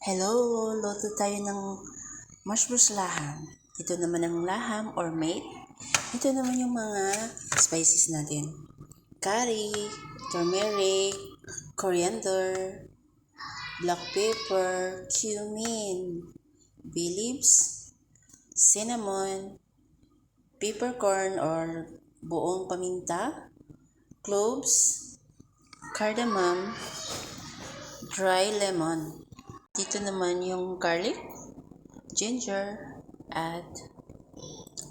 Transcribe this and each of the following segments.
Hello! Luto tayo ng mushroom laham. Ito naman ang laham or mate. Ito naman yung mga spices natin. Curry, turmeric, coriander, black pepper, cumin, bay leaves, cinnamon, peppercorn or buong paminta, cloves, cardamom, dry lemon. Dito naman yung garlic, ginger, at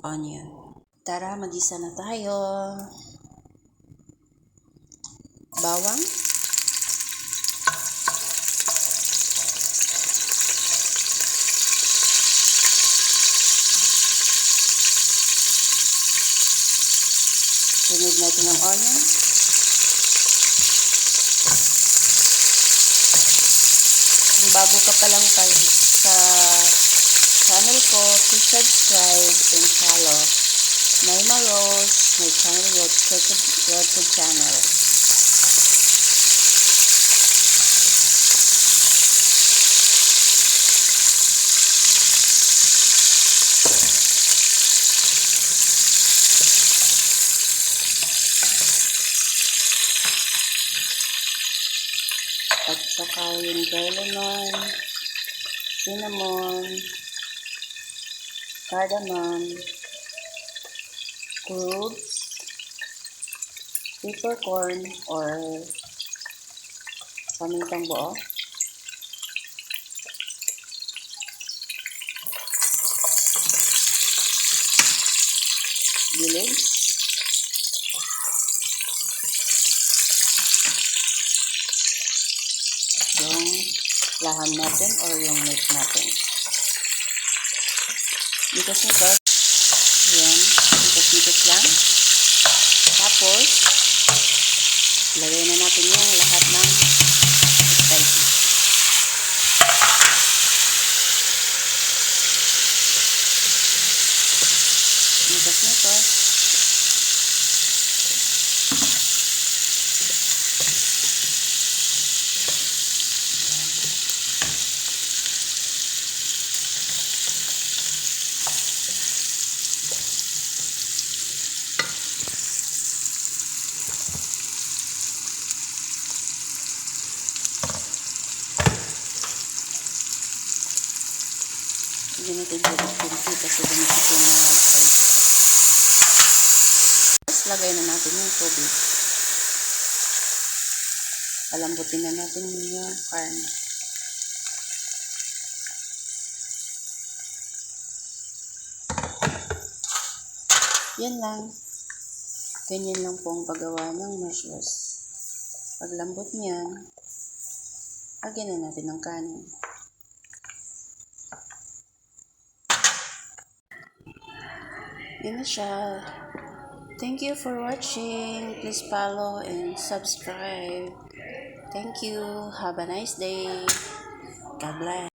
onion. Tara, mag-isa na tayo. Bawang, sunod natin ang onion. Kung bago ka pa lang sa channel ko, please subscribe and follow Naima Rose, my channel, YouTube channel. At saka yung dry lemon, cinnamon, cardamom, cloves, peppercorn or pamintang buo, gileads, yung laham natin or yung meat natin. Mikas-mikas. Yan. Mikas-mikas lang. Tapos, lagay na natin yung lahat ng spices. Mikas-mikas. Hindi natin dito kasi dumikit yung mga spices. Tapos, lagay na natin yung tubig. Palambutin na natin yung karne. Yan lang. Ganyan lang po ang paggawa ng mushrooms. Paglambot niyan, lagyan na natin ng kanin. Yun na siya. Thank you for watching. Please follow and subscribe. Thank you. Have a nice day. God bless.